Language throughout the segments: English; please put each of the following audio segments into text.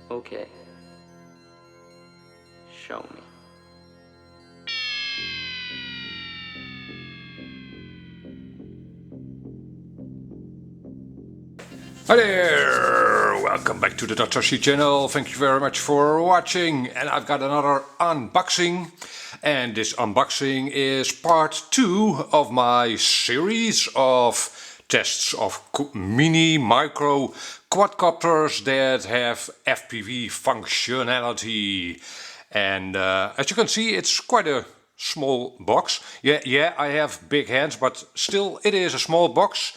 Okay. Show me. Hi there! Welcome back to the DutchRC channel. Thank you very much for watching. And I've got another unboxing. And this unboxing is part 2 of my series of tests of mini micro quadcopters that have FPV functionality. And as you can see, it's quite a small box. Yeah, I have big hands, but still it is a small box.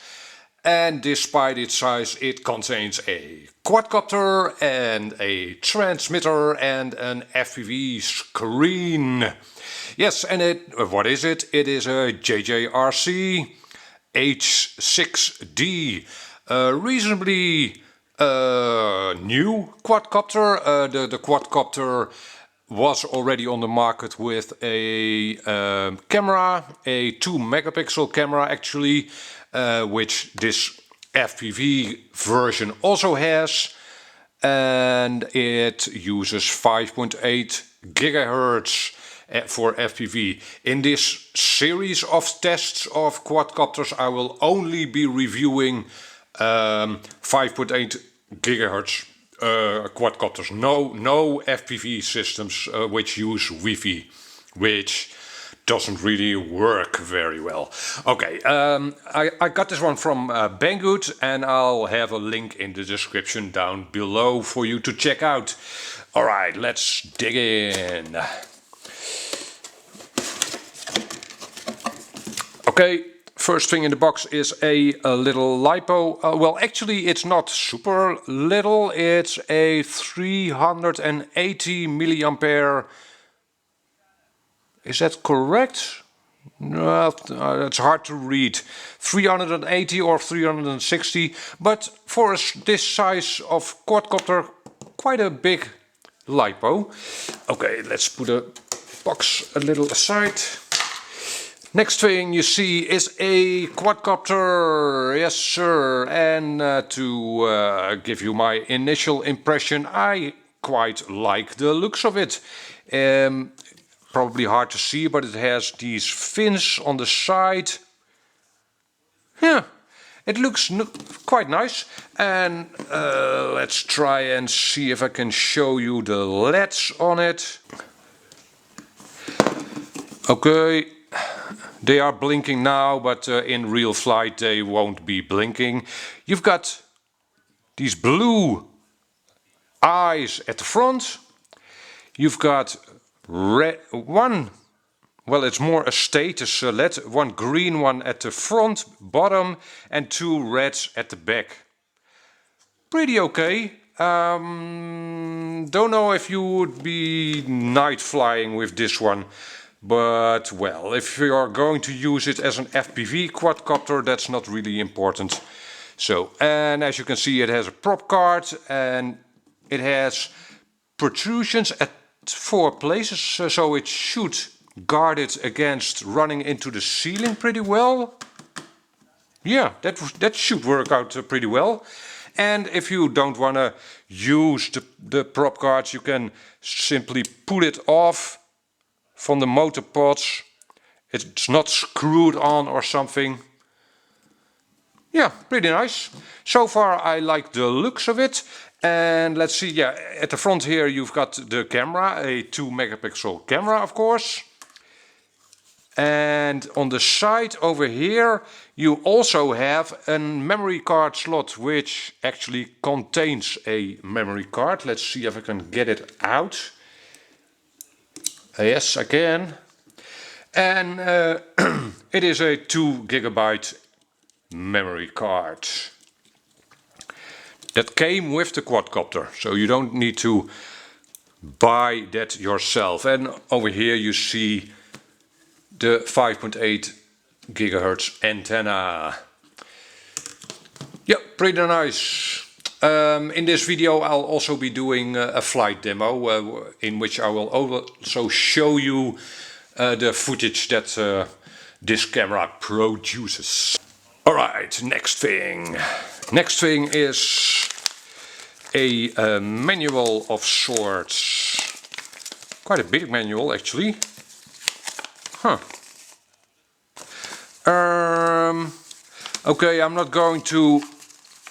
And despite its size, it contains a quadcopter and a transmitter and an FPV screen. Yes, and what is it? It is a JJRC H6D, reasonably new quadcopter. The quadcopter was already on the market with a camera, a 2 megapixel camera actually, which this FPV version also has, and it uses 5.8 gigahertz for FPV. In this series of tests of quadcopters, I will only be reviewing 5.8 gigahertz quadcopters. No FPV systems which use Wi-Fi, which doesn't really work very well. Okay, I got this one from Banggood, and I'll have a link in the description down below for you to check out. Alright, let's dig in. Okay, first thing in the box is a little LiPo. Well, actually it's not super little, it's a 380 milliampere. Is that correct? No, it's hard to read. 380 or 360, but for this size of quadcopter, quite a big LiPo. Okay, let's put the box a little aside. Next thing you see is a quadcopter, yes sir, and to give you my initial impression, I quite like the looks of it. Probably hard to see, but it has these fins on the side. Yeah, it looks quite nice. And let's try and see if I can show you the LEDs on it. Okay, they are blinking now, but in real flight they won't be blinking. You've got these blue eyes at the front. You've got one, well, it's more a status LED, one green one at the front, bottom, and 2 reds at the back. Pretty okay. Don't know if you would be night flying with this one, but well, if you are going to use it as an FPV quadcopter, that's not really important. So, and as you can see, it has a prop card and it has protrusions at 4 places, so it should guard it against running into the ceiling pretty well. Yeah, that should work out pretty well. And if you don't want to use the prop guards, you can simply pull it off from the motor pods. It's not screwed on or something. Yeah, pretty nice. So far I like the looks of it. And let's see, yeah, at the front here you've got the camera, a 2 megapixel camera of course. And on the side over here you also have a memory card slot, which actually contains a memory card. Let's see if I can get it out. Yes, I can. And it is a 2 gigabyte memory card that came with the quadcopter, so you don't need to buy that yourself. And over here you see the 5.8 gigahertz antenna. Yeah, pretty nice. In this video I'll also be doing a flight demo in which I will also show you the footage that this camera produces. Alright, next thing. Next thing is a manual of sorts. Quite a big manual actually. Huh. Okay, I'm not going to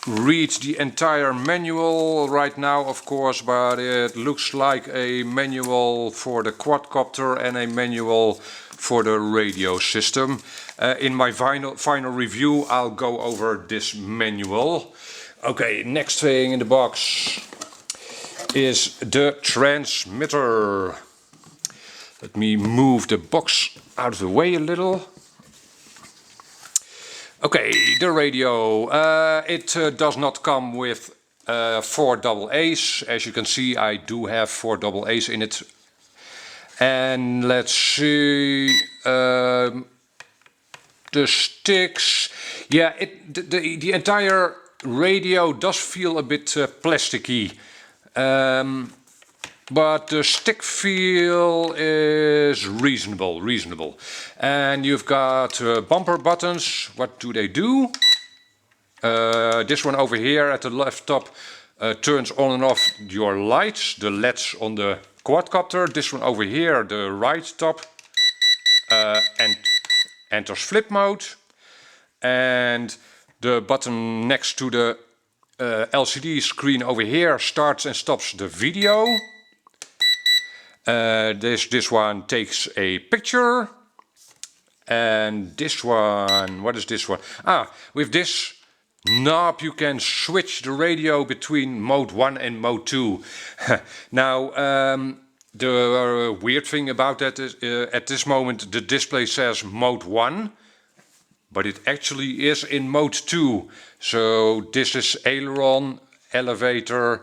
read the entire manual right now, of course, but it looks like a manual for the quadcopter and a manual for the radio system. In my final review, I'll go over this manual. Okay, next thing in the box is the transmitter. Let me move the box out of the way a little. Okay, the radio. It does not come with 4 AA's. As you can see, I do have 4 AA's in it. And let's see, the sticks. Yeah, the entire radio does feel a bit plasticky. But the stick feel is reasonable. And you've got bumper buttons. What do? This one over here at the left top turns on and off your lights, the LEDs on the quadcopter. This one over here, the right top, and enters flip mode. And the button next to the LCD screen over here starts and stops the video. This one takes a picture, and this one, what is this one? With this knob you can switch the radio between mode 1 and mode 2. Now, the weird thing about that is at this moment the display says mode 1, but it actually is in mode 2. So this is aileron, elevator,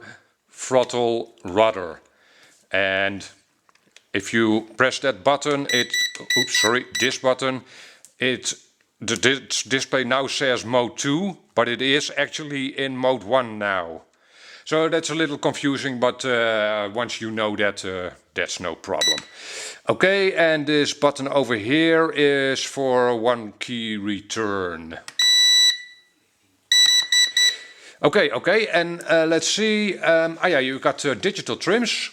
throttle, rudder. And if you press that button, this button, the display now says mode 2, but it is actually in mode 1 now. So that's a little confusing, but once you know that, that's no problem. Okay, and this button over here is for 1 key return. Okay, and let's see. Yeah, you've got digital trims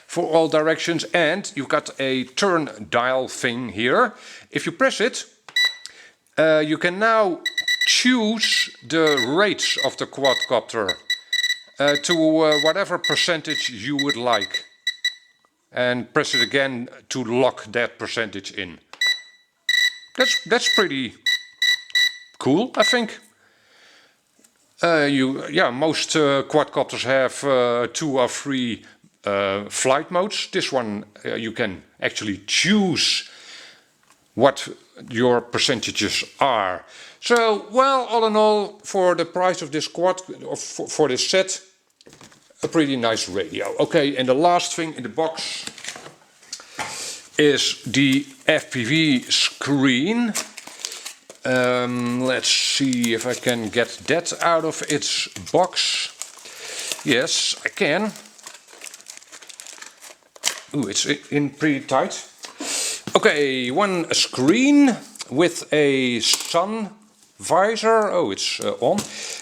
for all directions, and you've got a turn dial thing here. If you press it, you can now choose the rates of the quadcopter to whatever percentage you would like, and press it again to lock that percentage in. That's pretty cool, I think. Most quadcopters have 2 or 3 flight modes. This one you can actually choose what your percentages are. So, well, all in all, for the price of this for this set, a pretty nice radio. Okay, and the last thing in the box is the FPV screen. Let's see if I can get that out of its box. Yes, I can. Ooh, it's in pretty tight. Okay, one screen with a sun visor. Oh, it's on.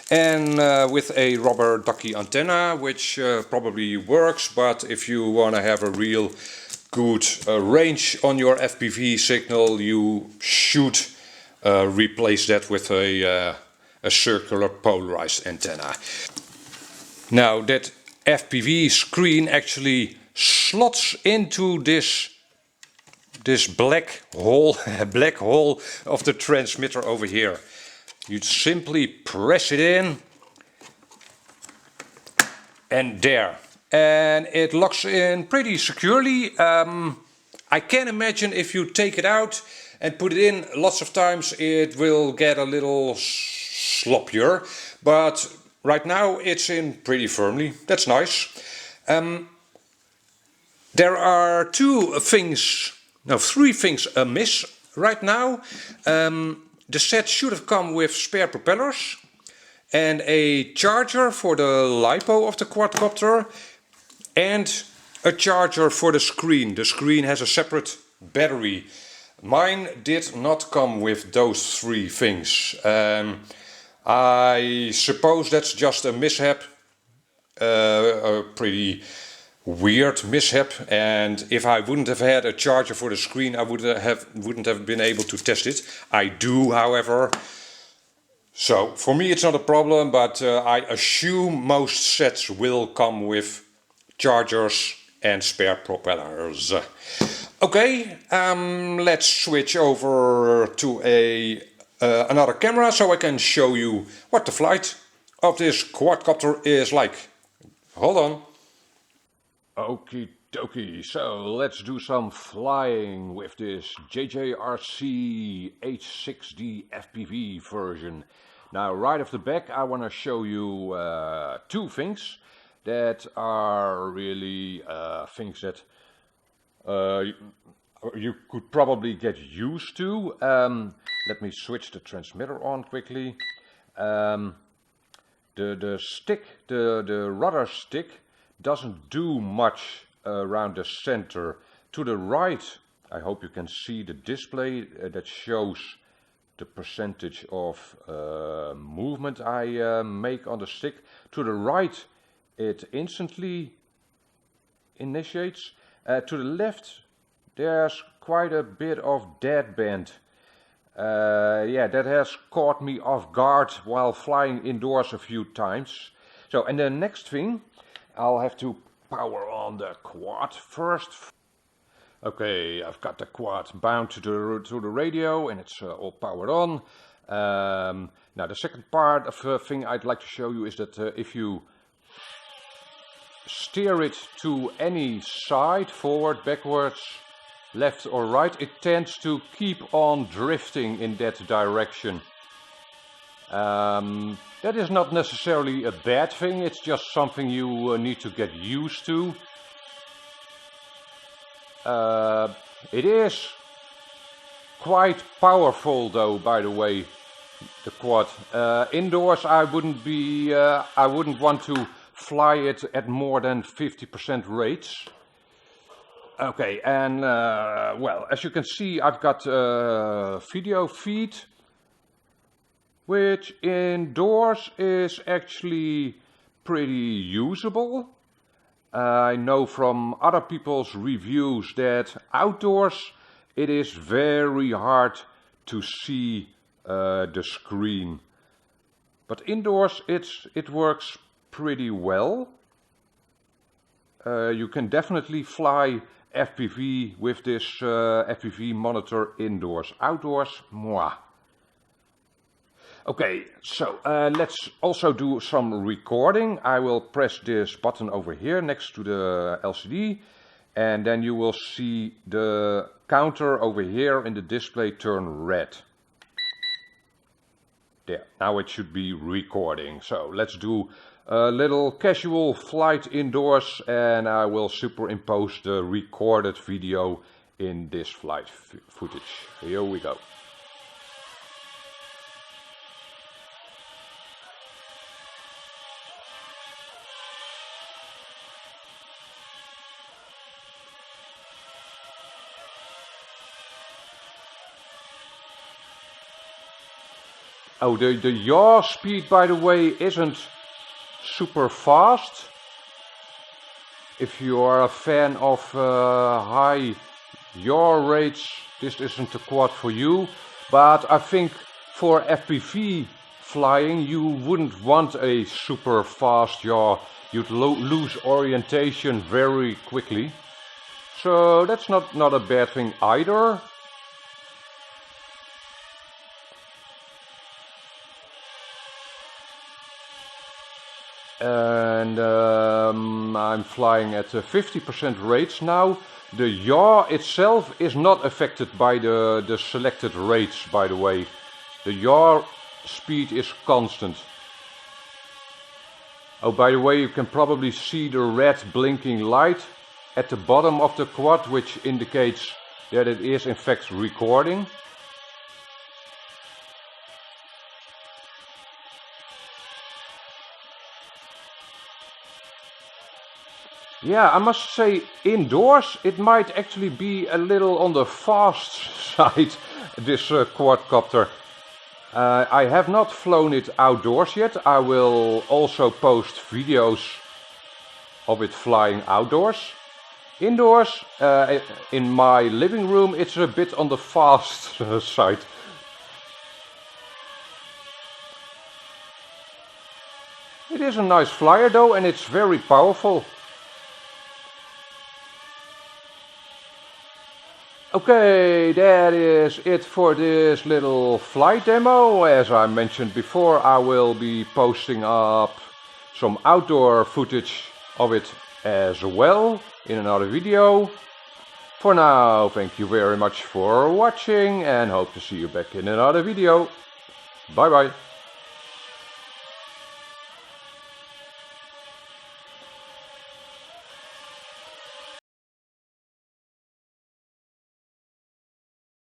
And with a rubber ducky antenna, which probably works, but if you want to have a real good range on your FPV signal, you should replace that with a circular polarized antenna. Now that FPV screen actually slots into this black hole of the transmitter over here. You simply press it in, and there. And it locks in pretty securely. I can imagine if you take it out and put it in lots of times, it will get a little sloppier. But right now it's in pretty firmly. That's nice. There are 3 things amiss right now. The set should have come with spare propellers and a charger for the LiPo of the quadcopter and a charger for the screen. The screen has a separate battery. Mine did not come with those 3 things. I suppose that's just a mishap. a pretty weird mishap, and if I wouldn't have had a charger for the screen, I wouldn't have been able to test it. I do, however. So for me it's not a problem, but I assume most sets will come with chargers and spare propellers. Okay, let's switch over to another camera so I can show you what the flight of this quadcopter is like. Hold on. Okie dokie, so let's do some flying with this JJRC H6D FPV version. Now right off the back I want to show you two things that are really things that you could probably get used to. Let me switch the transmitter on quickly. The stick, the rudder stick, doesn't do much around the center. To the right, I hope you can see the display that shows the percentage of movement I make on the stick. To the right, it instantly initiates. To the left, there's quite a bit of deadband. Yeah, that has caught me off guard while flying indoors a few times. So, and the next thing, I'll have to power on the quad first. Okay, I've got the quad bound to the radio and it's all powered on. Now the second part of the thing I'd like to show you is that if you steer it to any side, forward, backwards, left or right, it tends to keep on drifting in that direction. That is not necessarily a bad thing, it's just something you need to get used to. It is quite powerful though, by the way, the quad. Indoors I wouldn't want to fly it at more than 50% rates. Okay, and well, as you can see, I've got a video feed, which indoors is actually pretty usable. I know from other people's reviews that outdoors it is very hard to see the screen, but indoors it works pretty well. You can definitely fly FPV with this FPV monitor indoors. Outdoors, moi. Okay, so let's also do some recording. I will press this button over here next to the LCD, and then you will see the counter over here in the display turn red. There, now it should be recording. So let's do a little casual flight indoors, and I will superimpose the recorded video in this flight footage. Here we go. Oh, the yaw speed, by the way, isn't super fast. If you are a fan of high yaw rates, this isn't the quad for you. But I think for FPV flying, you wouldn't want a super fast yaw. You'd lose orientation very quickly. So that's not a bad thing either. And I'm flying at 50% rates now. The yaw itself is not affected by the selected rates, by the way. The yaw speed is constant. Oh, by the way, you can probably see the red blinking light at the bottom of the quad, which indicates that it is in fact recording. Yeah, I must say, indoors it might actually be a little on the fast side, this quadcopter. I have not flown it outdoors yet. I will also post videos of it flying outdoors. Indoors, in my living room, it's a bit on the fast side. It is a nice flyer though, and it's very powerful. Okay, that is it for this little flight demo. As I mentioned before, I will be posting up some outdoor footage of it as well in another video. For now, thank you very much for watching and hope to see you back in another video. Bye bye.